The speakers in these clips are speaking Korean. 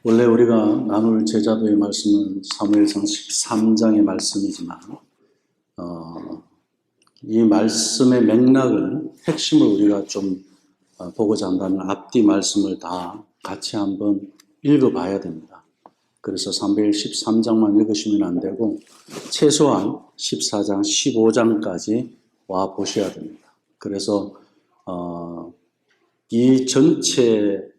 원래 우리가 나눌 제자도의 말씀은 사무엘상 13장의 말씀이지만 이 말씀의 맥락을 핵심을 우리가 좀 보고자 한다면 앞뒤 말씀을 다 같이 한번 읽어봐야 됩니다. 그래서 사무엘 13장만 읽으시면 안 되고 최소한 14장, 15장까지 와 보셔야 됩니다. 그래서 이 전체에서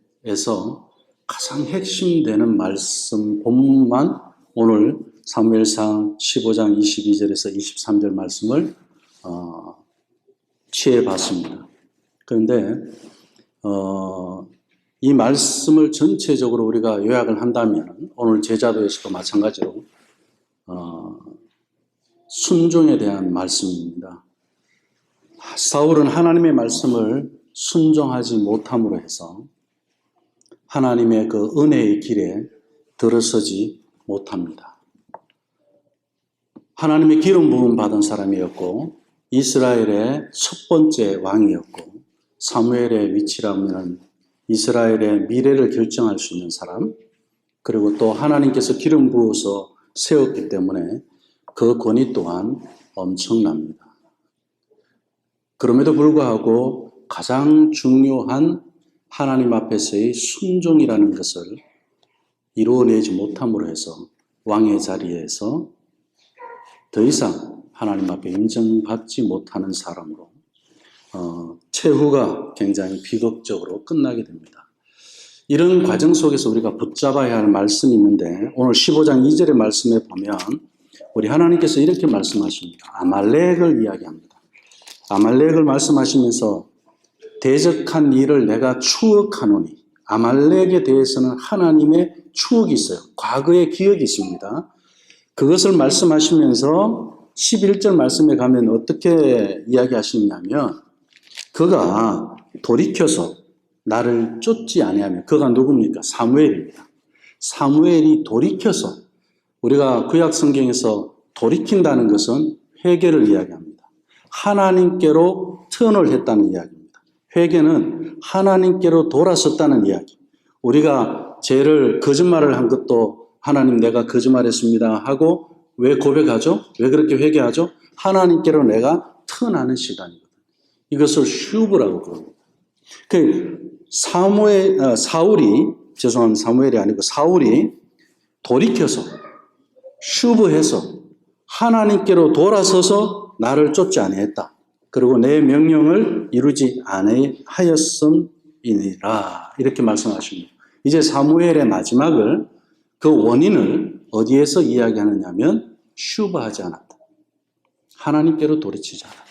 가장 핵심되는 말씀 본문만 오늘 사무엘상 15장 22절에서 23절 말씀을 취해봤습니다. 그런데 이 말씀을 전체적으로 우리가 요약을 한다면 오늘 제자도에서도 마찬가지로 순종에 대한 말씀입니다. 사울은 하나님의 말씀을 순종하지 못함으로 해서 하나님의 그 은혜의 길에 들어서지 못합니다. 하나님의 기름 부음 받은 사람이었고 이스라엘의 첫 번째 왕이었고 사무엘의 위치라면 이스라엘의 미래를 결정할 수 있는 사람, 그리고 또 하나님께서 기름 부어서 세웠기 때문에 그 권위 또한 엄청납니다. 그럼에도 불구하고 가장 중요한 하나님 앞에서의 순종이라는 것을 이루어내지 못함으로 해서 왕의 자리에서 더 이상 하나님 앞에 인정받지 못하는 사람으로 최후가 굉장히 비극적으로 끝나게 됩니다. 이런 과정 속에서 우리가 붙잡아야 할 말씀이 있는데 오늘 15장 2절의 말씀에 보면 우리 하나님께서 이렇게 말씀하십니다. 아말렉을 이야기합니다. 아말렉을 말씀하시면서 대적한 일을 내가 추억하노니, 아말렉에 대해서는 하나님의 추억이 있어요. 과거의 기억이 있습니다. 그것을 말씀하시면서 11절 말씀에 가면 어떻게 이야기하시냐면 그가 돌이켜서 나를 쫓지 아니하며, 그가 누굽니까? 사무엘입니다. 사무엘이 돌이켜서, 우리가 구약 성경에서 돌이킨다는 것은 회개를 이야기합니다. 하나님께로 턴을 했다는 이야기입니다. 회개는 하나님께로 돌아섰다는 이야기. 우리가 죄를, 거짓말을 한 것도 하나님 내가 거짓말했습니다 하고 왜 고백하죠? 왜 그렇게 회개하죠? 하나님께로 내가 턴하는 시간이거든요. 이것을 슈브라고 그럽니다. 사울이 돌이켜서 슈브해서 하나님께로 돌아서서 나를 쫓지 아니했다. 그리고 내 명령을 이루지 아니하였음이니라. 이렇게 말씀하십니다. 이제 사무엘의 마지막을, 그 원인을 어디에서 이야기하느냐면 슈브하지 않았다. 하나님께로 돌이키지 않았다.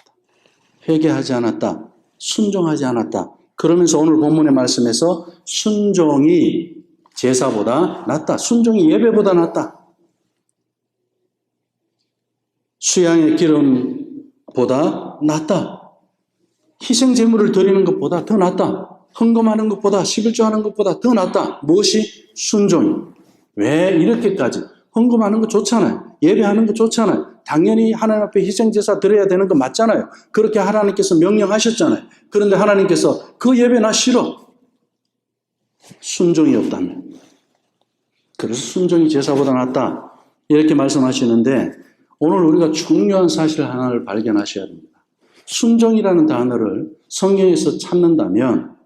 회개하지 않았다. 순종하지 않았다. 그러면서 오늘 본문의 말씀에서 순종이 제사보다 낫다. 순종이 예배보다 낫다. 수양의 기름보다 낫다. 희생 제물을 드리는 것보다 더 낫다. 헌금하는 것보다, 11조하는 것보다 더 낫다. 무엇이? 순종이. 왜 이렇게까지? 헌금하는 거 좋잖아요. 예배하는 거 좋잖아요. 당연히 하나님 앞에 희생제사 드려야 되는 거 맞잖아요. 그렇게 하나님께서 명령하셨잖아요. 그런데 하나님께서 그 예배 나 싫어. 순종이 없다면. 그래서 순종이 제사보다 낫다. 이렇게 말씀하시는데 오늘 우리가 중요한 사실 하나를 발견하셔야 됩니다. 순종이라는 단어를 성경에서 찾는다면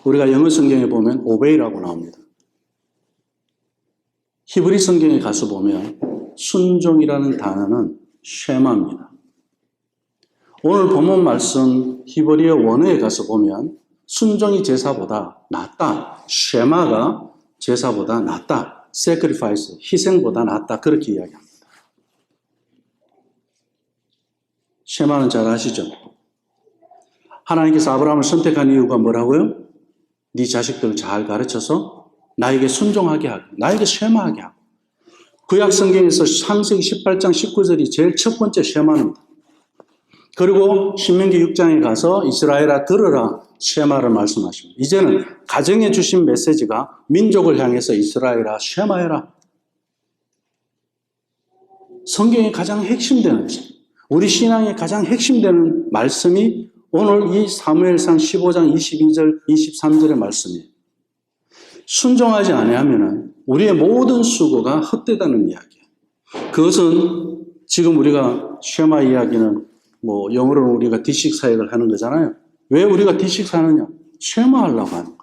우리가 영어 성경에 보면 obey라고 나옵니다. 히브리 성경에 가서 보면 순종이라는 단어는 쉐마입니다. 오늘 본문 말씀 히브리어 원어에 가서 보면 순종이 제사보다 낫다. 쉐마가 제사보다 낫다. sacrifice, 희생보다 낫다. 그렇게 이야기합니다. 쉐마는 잘 아시죠? 하나님께서 아브라함을 선택한 이유가 뭐라고요? 네 자식들을 잘 가르쳐서 나에게 순종하게 하고 나에게 쉐마하게 하고. 구약 성경에서 창세기 18장 19절이 제일 첫 번째 쉐마입니다. 그리고 신명기 6장에 가서 이스라엘아 들으라 쉐마를 말씀하십니다. 이제는 가정에 주신 메시지가 민족을 향해서 이스라엘아 쉐마해라. 성경의 가장 핵심되는, 우리 신앙의 가장 핵심되는 말씀이 오늘 이 사무엘상 15장 22절, 23절의 말씀이에요. 순종하지 아니하면 우리의 모든 수고가 헛되다는 이야기예요. 그것은 지금 우리가 쉐마 이야기는 영어로는 우리가 디식 사역을 하는 거잖아요. 왜 우리가 디식 사느냐? 쉐마하려고 하는 거예요.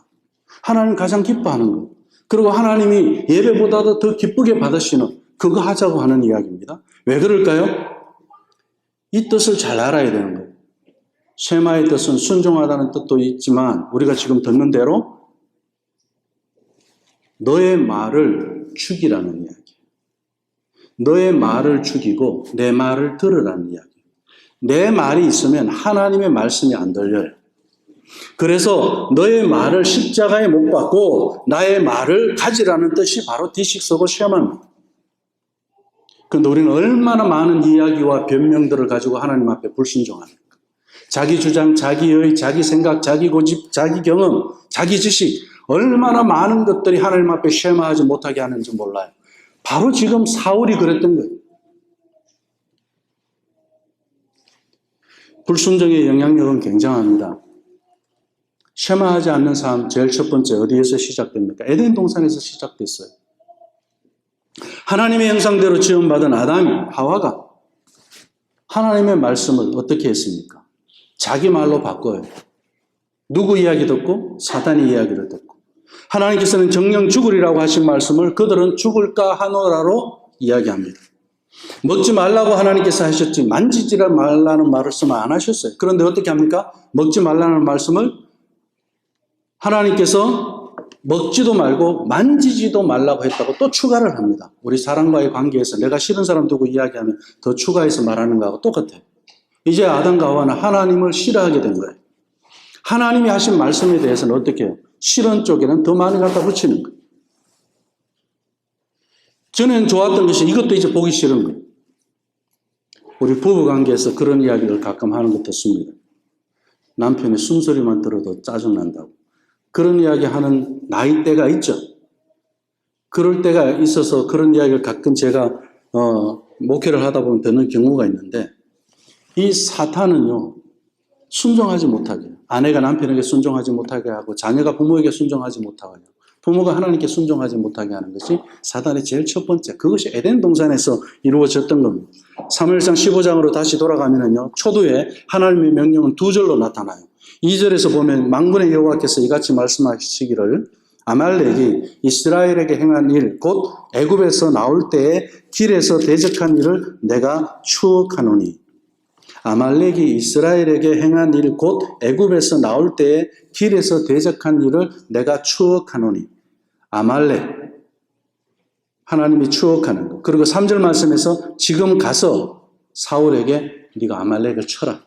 하나님 가장 기뻐하는 거. 그리고 하나님이 예배보다도 더 기쁘게 받으시는 그거 하자고 하는 이야기입니다. 왜 그럴까요? 이 뜻을 잘 알아야 되는 거예요. 쉐마의 뜻은 순종하다는 뜻도 있지만 우리가 지금 듣는 대로 너의 말을 죽이라는 이야기. 너의 말을 죽이고 내 말을 들으라는 이야기. 내 말이 있으면 하나님의 말씀이 안 들려요. 그래서 너의 말을 십자가에 못 박고 나의 말을 가지라는 뜻이 바로 디식서고 쉐마입니다. 그런데 우리는 얼마나 많은 이야기와 변명들을 가지고 하나님 앞에 불순종합니까? 자기 주장, 자기 의, 자기 생각, 자기 고집, 자기 경험, 자기 지식, 얼마나 많은 것들이 하나님 앞에 쉐마하지 못하게 하는지 몰라요. 바로 지금 사울이 그랬던 거예요. 불순종의 영향력은 굉장합니다. 쉐마하지 않는 삶 제일 첫 번째 어디에서 시작됩니까? 에덴 동산에서 시작됐어요. 하나님의 형상대로 지음받은 아담, 하와가 하나님의 말씀을 어떻게 했습니까? 자기 말로 바꿔요. 누구 이야기 듣고? 사단의 이야기를 듣고. 하나님께서는 정령 죽으리라고 하신 말씀을 그들은 죽을까 하노라로 이야기합니다. 먹지 말라고 하나님께서 하셨지 만지지 말라는 말씀을 안 하셨어요. 그런데 어떻게 합니까? 먹지 말라는 말씀을 하나님께서 먹지도 말고 만지지도 말라고 했다고 또 추가를 합니다. 우리 사람과의 관계에서 내가 싫은 사람 두고 이야기하면 더 추가해서 말하는 거하고 똑같아요. 이제 아담과 하와는 하나님을 싫어하게 된 거예요. 하나님이 하신 말씀에 대해서는 어떻게 해요? 싫은 쪽에는 더 많이 갖다 붙이는 거예요. 전에는 좋았던 것이 이것도 이제 보기 싫은 거예요. 우리 부부관계에서 그런 이야기를 가끔 하는 것 듣습니다. 남편의 숨소리만 들어도 짜증난다고. 그런 이야기 하는 나이대가 있죠. 그럴 때가 있어서 그런 이야기를 가끔 제가 목회를 하다 보면 듣는 경우가 있는데 이 사탄은요. 순종하지 못하게 해요. 아내가 남편에게 순종하지 못하게 하고 자녀가 부모에게 순종하지 못하게 하고 부모가 하나님께 순종하지 못하게 하는 것이 사단의 제일 첫 번째. 그것이 에덴 동산에서 이루어졌던 겁니다. 사무엘상 15장으로 다시 돌아가면요. 초두에 하나님의 명령은 두 절로 나타나요. 2절에서 보면 만군의 여호와께서 이같이 말씀하시기를 아말렉이 이스라엘에게 행한 일 곧 애굽에서 나올 때에 길에서 대적한 일을 내가 추억하노니 아말렉이 이스라엘에게 행한 일 곧 애굽에서 나올 때에 길에서 대적한 일을 내가 추억하노니 아말렉 하나님이 추억하는 것. 그리고 3절 말씀에서 지금 가서 사울에게 네가 아말렉을 쳐라.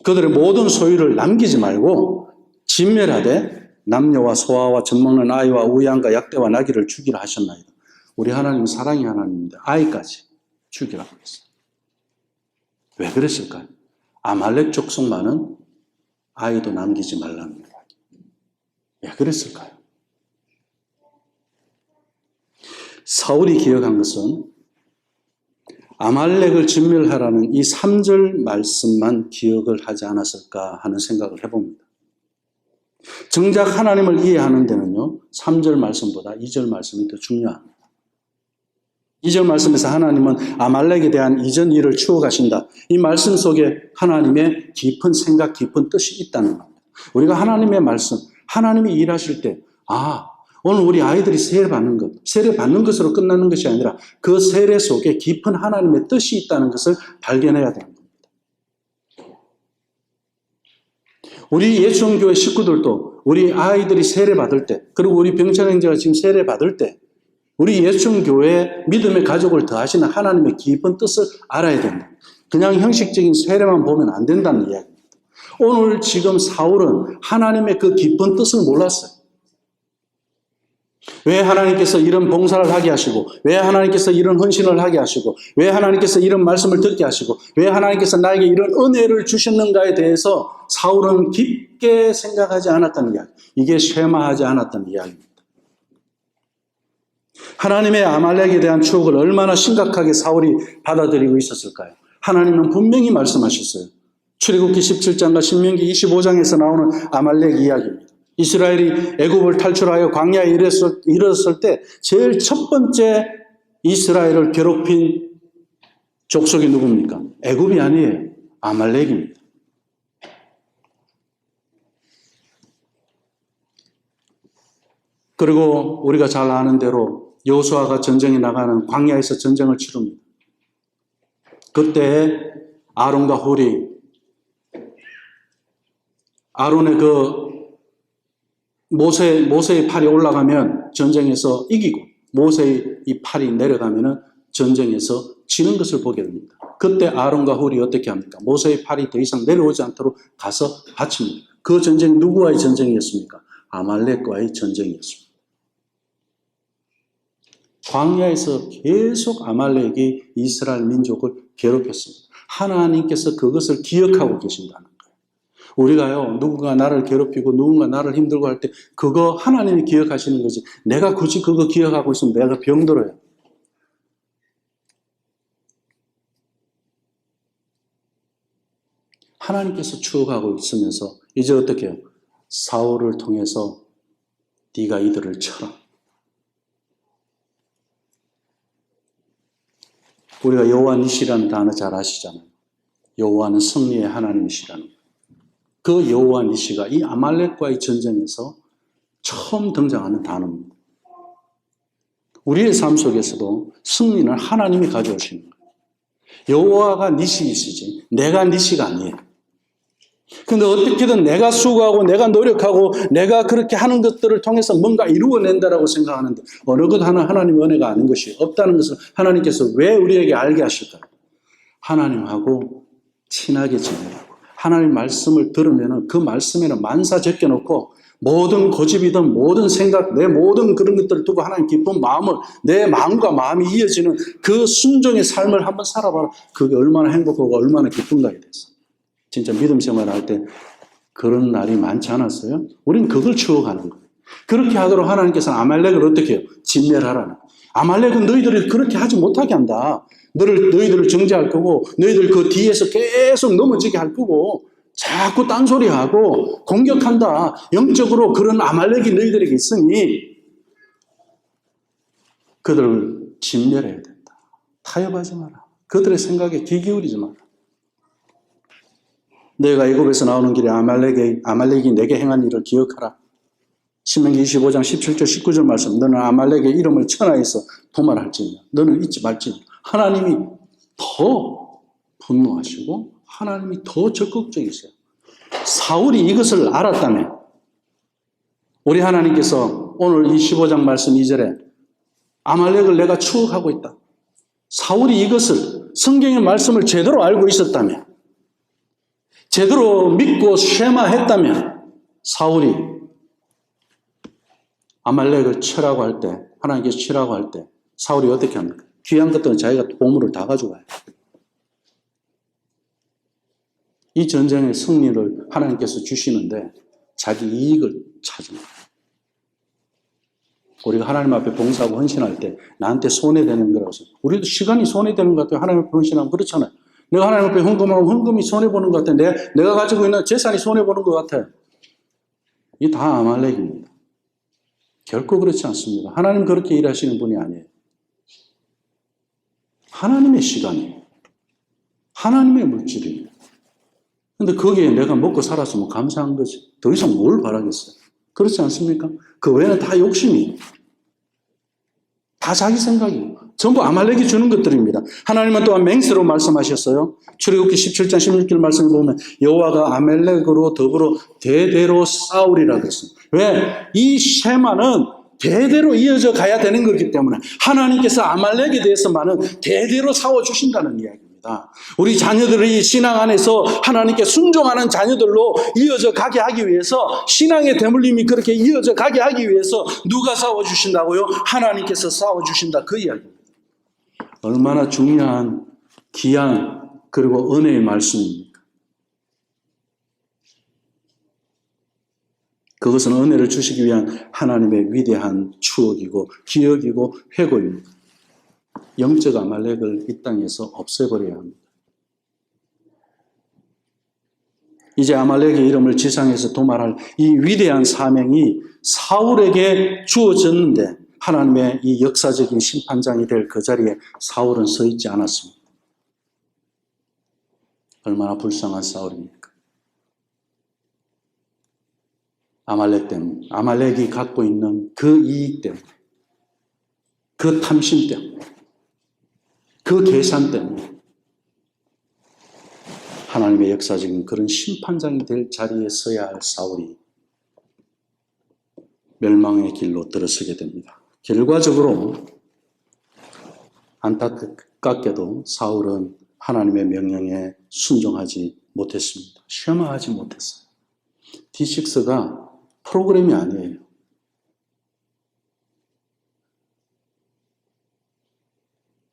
그들의 모든 소유를 남기지 말고 진멸하되 남녀와 소아와 젖먹는 아이와 우양과 약대와 나귀를 죽이라 하셨나이다. 우리 하나님은 사랑의 하나님인데 아이까지 죽이라고 했어요. 왜 그랬을까요? 아말렉 족속만은 아이도 남기지 말라는 이야기. 왜 그랬을까요? 사울이 기억한 것은 아말렉을 진멸하라는 이 3절 말씀만 기억을 하지 않았을까 하는 생각을 해봅니다. 정작 하나님을 이해하는 데는요, 3절 말씀보다 2절 말씀이 더 중요합니다. 2절 말씀에서 하나님은 아말렉에 대한 이전 일을 추억하신다. 이 말씀 속에 하나님의 깊은 생각, 깊은 뜻이 있다는 겁니다. 우리가 하나님의 말씀, 하나님이 일하실 때, 오늘 우리 아이들이 세례 받는 것, 세례 받는 것으로 끝나는 것이 아니라 그 세례 속에 깊은 하나님의 뜻이 있다는 것을 발견해야 되는 겁니다. 우리 예수교회 식구들도 우리 아이들이 세례 받을 때, 그리고 우리 병찬 형제가 지금 세례 받을 때, 우리 예수교회 믿음의 가족을 더하시는 하나님의 깊은 뜻을 알아야 된다. 그냥 형식적인 세례만 보면 안 된다는 이야기입니다. 오늘 지금 사울은 하나님의 그 깊은 뜻을 몰랐어요. 왜 하나님께서 이런 봉사를 하게 하시고, 왜 하나님께서 이런 헌신을 하게 하시고, 왜 하나님께서 이런 말씀을 듣게 하시고, 왜 하나님께서 나에게 이런 은혜를 주셨는가에 대해서 사울은 깊게 생각하지 않았다는 이야기. 이게 쉐마하지 않았다는 이야기입니다. 하나님의 아말렉에 대한 추억을 얼마나 심각하게 사울이 받아들이고 있었을까요? 하나님은 분명히 말씀하셨어요. 출애굽기 17장과 신명기 25장에서 나오는 아말렉 이야기입니다. 이스라엘이 애굽을 탈출하여 광야에 이르렀을 때 제일 첫 번째 이스라엘을 괴롭힌 족속이 누굽니까? 애굽이 아니에요. 아말렉입니다. 그리고 우리가 잘 아는 대로 여호수아가 전쟁에 나가는 광야에서 전쟁을 치릅니다. 그때 아론과 홀이 아론의 모세의 팔이 올라가면 전쟁에서 이기고 모세의 이 팔이 내려가면 전쟁에서 지는 것을 보게 됩니다. 그때 아론과 홀이 어떻게 합니까? 모세의 팔이 더 이상 내려오지 않도록 가서 바칩니다. 그 전쟁이 누구와의 전쟁이었습니까? 아말렉과의 전쟁이었습니다. 광야에서 계속 아말렉이 이스라엘 민족을 괴롭혔습니다. 하나님께서 그것을 기억하고 계신다는 거예요. 우리가요, 누군가 나를 괴롭히고 누군가 나를 힘들고 할 때 그거 하나님이 기억하시는 거지. 내가 굳이 그거 기억하고 있으면 내가 병들어요. 하나님께서 추억하고 있으면서 이제 어떻게 해요? 사울을 통해서 네가 이들을 쳐라. 우리가 여호와 니시라는 단어 잘 아시잖아요. 여호와는 승리의 하나님이시라는 거예요. 그 여호와 니시가 이 아말렉과의 전쟁에서 처음 등장하는 단어입니다. 우리의 삶 속에서도 승리는 하나님이 가져오시는 거예요. 여호와가 니시이시지 내가 니시가 아니에요. 근데 어떻게든 내가 수고하고 내가 노력하고 내가 그렇게 하는 것들을 통해서 뭔가 이루어낸다라고 생각하는데 어느 것 하나 하나님의 은혜가 아닌 것이 없다는 것을 하나님께서 왜 우리에게 알게 하실까요? 하나님하고 친하게 지내라고. 하나님 말씀을 들으면 그 말씀에는 만사 제껴놓고 모든 고집이든 모든 생각, 내 모든 그런 것들을 두고 하나님 기쁜 마음을 내 마음과 마음이 이어지는 그 순종의 삶을 한번 살아봐라. 그게 얼마나 행복하고 얼마나 기쁜가에 대해서. 진짜 믿음 생활할 때 그런 날이 많지 않았어요? 우리는 그걸 추억하는 거예요. 그렇게 하도록 하나님께서는 아말렉을 어떻게 해요? 진멸하라는. 아말렉은 너희들을 그렇게 하지 못하게 한다. 너희들을 정죄할 거고 너희들 그 뒤에서 계속 넘어지게 할 거고 자꾸 딴소리하고 공격한다. 영적으로 그런 아말렉이 너희들에게 있으니 그들을 진멸해야 된다. 타협하지 마라. 그들의 생각에 귀 기울이지 마라. 너희가 애굽에서 나오는 길에 아말렉이 내게 행한 일을 기억하라. 신명기 25장 17절 19절 말씀. 너는 아말렉의 이름을 천하에서 도말할지니라. 너는 잊지 말지니라. 하나님이 더 분노하시고 하나님이 더 적극적이세요. 사울이 이것을 알았다면 우리 하나님께서 오늘 이 15장 말씀 2절에 아말렉을 내가 추억하고 있다. 사울이 이것을 성경의 말씀을 제대로 알고 있었다면 제대로 믿고 쉐마했다면 사울이 아말렉을 치라고 할 때 하나님께서 치라고 할 때 사울이 어떻게 합니까? 귀한 것들은 자기가 보물을 다 가져가요. 이 전쟁의 승리를 하나님께서 주시는데 자기 이익을 찾습니다. 우리가 하나님 앞에 봉사하고 헌신할 때 나한테 손해되는 거라고 해서 우리도 시간이 손해되는 것 같아요. 하나님 앞에 헌신하면 그렇잖아요. 내가 하나님 앞에 헌금하면 헌금이 손해보는 것 같아요. 내가 가지고 있는 재산이 손해보는 것 같아요. 이게 다 아말렉입니다. 결코 그렇지 않습니다. 하나님 그렇게 일하시는 분이 아니에요. 하나님의 시간이에요. 하나님의 물질이에요. 근데 거기에 내가 먹고 살았으면 감사한 거지. 더 이상 뭘 바라겠어요? 그렇지 않습니까? 그 외에는 다 욕심이에요. 다 자기 생각이에요. 전부 아말렉이 주는 것들입니다. 하나님은 또한 맹세로 말씀하셨어요. 출애굽기 17장 16절 말씀을 보면 여호와가 아말렉으로 더불어 대대로 싸우리라 그랬습니다. 왜? 이 쉐마는 대대로 이어져 가야 되는 거기 때문에 하나님께서 아말렉에 대해서만은 대대로 싸워주신다는 이야기입니다. 우리 자녀들이 신앙 안에서 하나님께 순종하는 자녀들로 이어져 가게 하기 위해서 신앙의 대물림이 그렇게 이어져 가게 하기 위해서 누가 싸워주신다고요? 하나님께서 싸워주신다 그 이야기입니다. 얼마나 중요한 귀한 그리고 은혜의 말씀입니까? 그것은 은혜를 주시기 위한 하나님의 위대한 추억이고 기억이고 회고입니다. 영적 아말렉을 이 땅에서 없애버려야 합니다. 이제 아말렉의 이름을 지상에서 도말할 이 위대한 사명이 사울에게 주어졌는데 하나님의 이 역사적인 심판장이 될 그 자리에 사울은 서 있지 않았습니다. 얼마나 불쌍한 사울입니까? 아말렉 때문에, 아말렉이 갖고 있는 그 이익 때문에, 그 탐심 때문에, 그 계산 때문에 하나님의 역사적인 그런 심판장이 될 자리에 서야 할 사울이 멸망의 길로 들어서게 됩니다. 결과적으로 안타깝게도 사울은 하나님의 명령에 순종하지 못했습니다. 쉐마하지 못했어요. D6가 프로그램이 아니에요.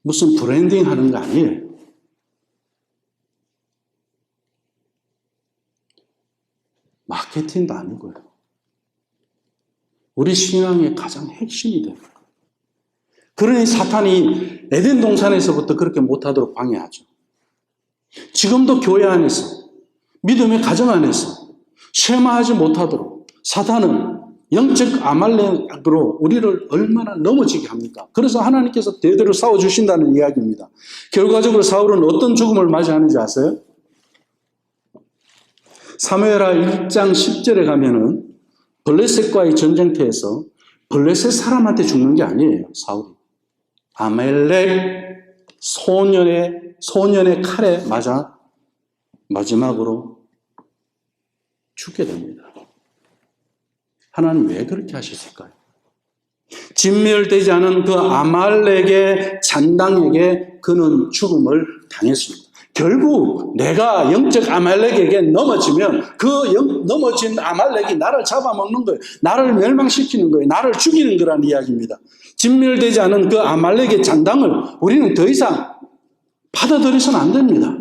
무슨 브랜딩 하는 거 아니에요. 마케팅도 아니고요. 우리 신앙의 가장 핵심이 됩니다. 그러니 사탄이 에덴 동산에서부터 그렇게 못하도록 방해하죠. 지금도 교회 안에서, 믿음의 가정 안에서 쉐마하지 못하도록 사탄은 영적 아말렉으로 우리를 얼마나 넘어지게 합니까? 그래서 하나님께서 대대로 싸워주신다는 이야기입니다. 결과적으로 사울은 어떤 죽음을 맞이하는지 아세요? 사무엘하 1장 10절에 가면은 블레셋과의 전쟁터에서 블레셋 사람한테 죽는 게 아니에요, 사울이. 아말렉 소년의 칼에 맞아 마지막으로 죽게 됩니다. 하나님 왜 그렇게 하셨을까요? 진멸되지 않은 그 아말렉의 잔당에게 그는 죽음을 당했습니다. 결국 내가 영적 아말렉에게 넘어지면 그 넘어진 아말렉이 나를 잡아먹는 거예요. 나를 멸망시키는 거예요. 나를 죽이는 거라는 이야기입니다. 진멸되지 않은 그 아말렉의 잔당을 우리는 더 이상 받아들여서는 안 됩니다.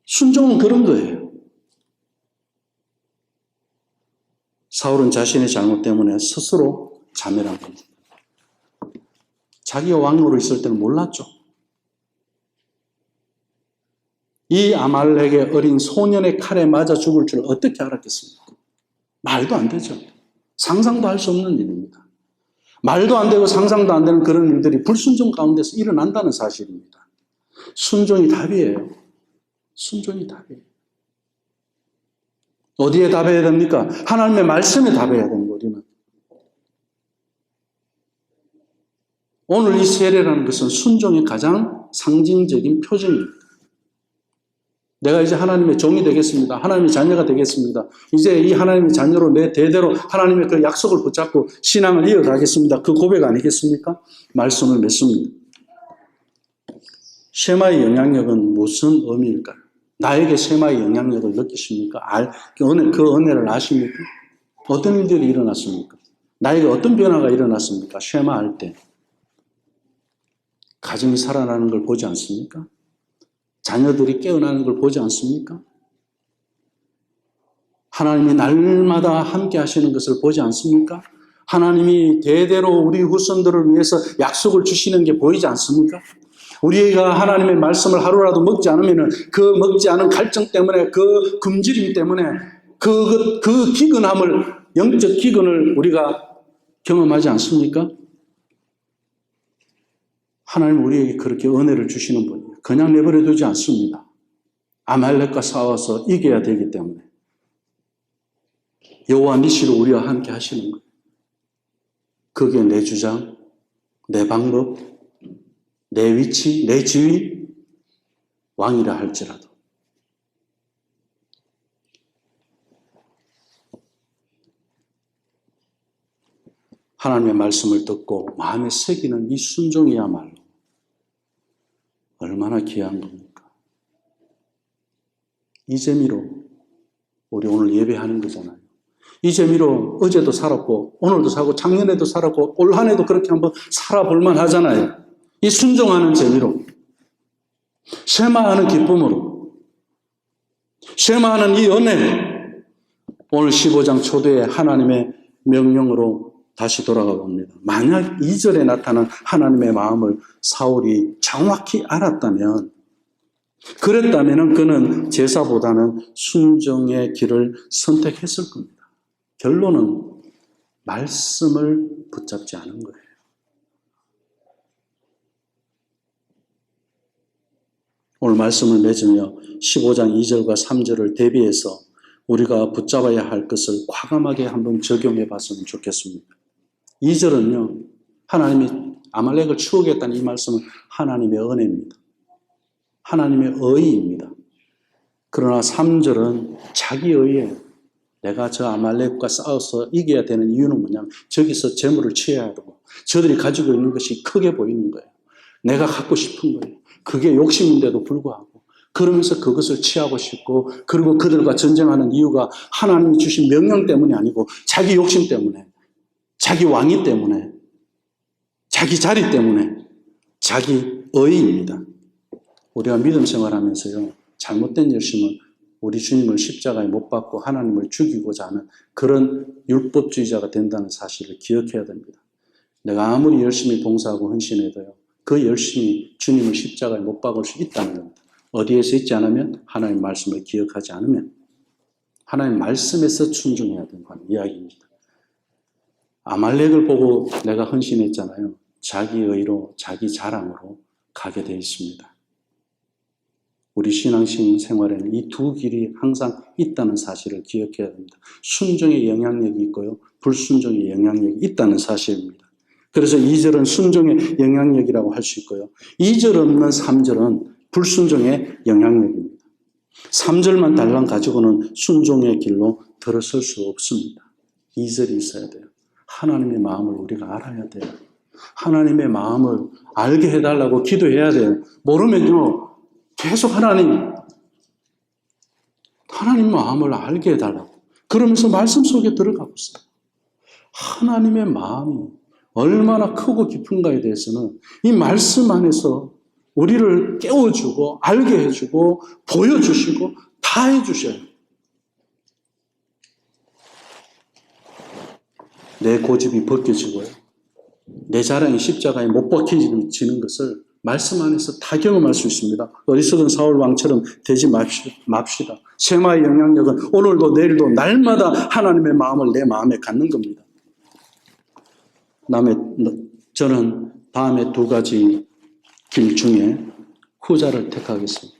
순종은 그런 거예요. 사울은 자신의 잘못 때문에 스스로 자멸한 겁니다. 자기가 왕으로 있을 때는 몰랐죠. 이 아말렉의 어린 소년의 칼에 맞아 죽을 줄 어떻게 알았겠습니까? 말도 안 되죠. 상상도 할 수 없는 일입니다. 말도 안 되고 상상도 안 되는 그런 일들이 불순종 가운데서 일어난다는 사실입니다. 순종이 답이에요. 순종이 답이에요. 어디에 답해야 됩니까? 하나님의 말씀에 답해야 되는 거, 우리는. 오늘 이 세례라는 것은 순종의 가장 상징적인 표정입니다. 내가 이제 하나님의 종이 되겠습니다. 하나님의 자녀가 되겠습니다. 이제 이 하나님의 자녀로 내 대대로 하나님의 그 약속을 붙잡고 신앙을 이어가겠습니다. 그 고백 아니겠습니까? 말씀을 맺습니다. 쉐마의 영향력은 무슨 의미일까요? 나에게 쉐마의 영향력을 느끼십니까? 그 은혜를 아십니까? 어떤 일들이 일어났습니까? 나에게 어떤 변화가 일어났습니까? 쉐마 할 때. 가정이 살아나는 걸 보지 않습니까? 자녀들이 깨어나는 걸 보지 않습니까? 하나님이 날마다 함께 하시는 것을 보지 않습니까? 하나님이 대대로 우리 후손들을 위해서 약속을 주시는 게 보이지 않습니까? 우리가 하나님의 말씀을 하루라도 먹지 않으면 그 먹지 않은 갈증 때문에 그 굶주림 때문에 그 기근함을, 영적 기근을 우리가 경험하지 않습니까? 하나님 우리에게 그렇게 은혜를 주시는 분이에요. 그냥 내버려 두지 않습니다. 아말렉과 싸워서 이겨야 되기 때문에 여호와 니시로 우리와 함께 하시는 거예요. 그게 내 주장, 내 방법, 내 위치, 내 지위, 왕이라 할지라도. 하나님의 말씀을 듣고 마음에 새기는 이 순종이야말로 얼마나 귀한 겁니까? 이 재미로 우리 오늘 예배하는 거잖아요. 이 재미로 어제도 살았고 오늘도 살고 작년에도 살았고 올 한 해도 그렇게 한번 살아볼만 하잖아요. 이 순종하는 재미로, 쉐마하는 기쁨으로, 쉐마하는 이 은혜로 오늘 15장 초대에 하나님의 명령으로 다시 돌아가 봅니다. 만약 2절에 나타난 하나님의 마음을 사울이 정확히 알았다면, 그랬다면 그는 제사보다는 순종의 길을 선택했을 겁니다. 결론은 말씀을 붙잡지 않은 거예요. 오늘 말씀을 맺으며 15장 2절과 3절을 대비해서 우리가 붙잡아야 할 것을 과감하게 한번 적용해 봤으면 좋겠습니다. 2절은요, 하나님이 아말렉을 추억했다는 이 말씀은 하나님의 은혜입니다. 하나님의 의의입니다. 그러나 3절은 자기 의에 내가 저 아말렉과 싸워서 이겨야 되는 이유는 뭐냐면 저기서 재물을 취해야 되고 저들이 가지고 있는 것이 크게 보이는 거예요. 내가 갖고 싶은 거예요. 그게 욕심인데도 불구하고 그러면서 그것을 취하고 싶고, 그리고 그들과 전쟁하는 이유가 하나님이 주신 명령 때문이 아니고 자기 욕심 때문에, 자기 왕위 때문에, 자기 자리 때문에, 자기 의입니다. 우리가 믿음 생활하면서요, 잘못된 열심은 우리 주님을 십자가에 못 박고 하나님을 죽이고자 하는 그런 율법주의자가 된다는 사실을 기억해야 됩니다. 내가 아무리 열심히 봉사하고 헌신해도요, 그 열심히 주님을 십자가에 못 박을 수 있다는 겁니다. 어디에서 있지 않으면 하나님 말씀을 기억하지 않으면 하나님 말씀에서 순종해야 된다는 이야기입니다. 아말렉을 보고 내가 헌신했잖아요. 자기 의로, 자기 자랑으로 가게 되어 있습니다. 우리 신앙심 생활에는 이 두 길이 항상 있다는 사실을 기억해야 됩니다. 순종의 영향력이 있고요, 불순종의 영향력이 있다는 사실입니다. 그래서 2절은 순종의 영향력이라고 할 수 있고요, 2절 없는 3절은 불순종의 영향력입니다. 3절만 달랑 가지고는 순종의 길로 들어설 수 없습니다. 2절이 있어야 돼요. 하나님의 마음을 우리가 알아야 돼요. 하나님의 마음을 알게 해달라고 기도해야 돼요. 모르면요, 계속 하나님 마음을 알게 해달라고 그러면서 말씀 속에 들어가고 있어요. 하나님의 마음이 얼마나 크고 깊은가에 대해서는 이 말씀 안에서 우리를 깨워주고 알게 해주고 보여주시고 다 해주셔요. 내 고집이 벗겨지고요, 내 자랑이 십자가에 못 박혀지는 것을 말씀 안에서 다 경험할 수 있습니다. 어리석은 사울 왕처럼 되지 맙시다. 쉐마의 영향력은 오늘도 내일도 날마다 하나님의 마음을 내 마음에 갖는 겁니다. 저는 다음에 두 가지 길 중에 후자를 택하겠습니다.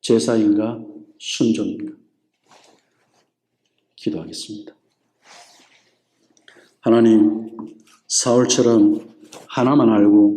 제사인가 순종인가. 기도하겠습니다. 하나님, 사울처럼 하나만 알고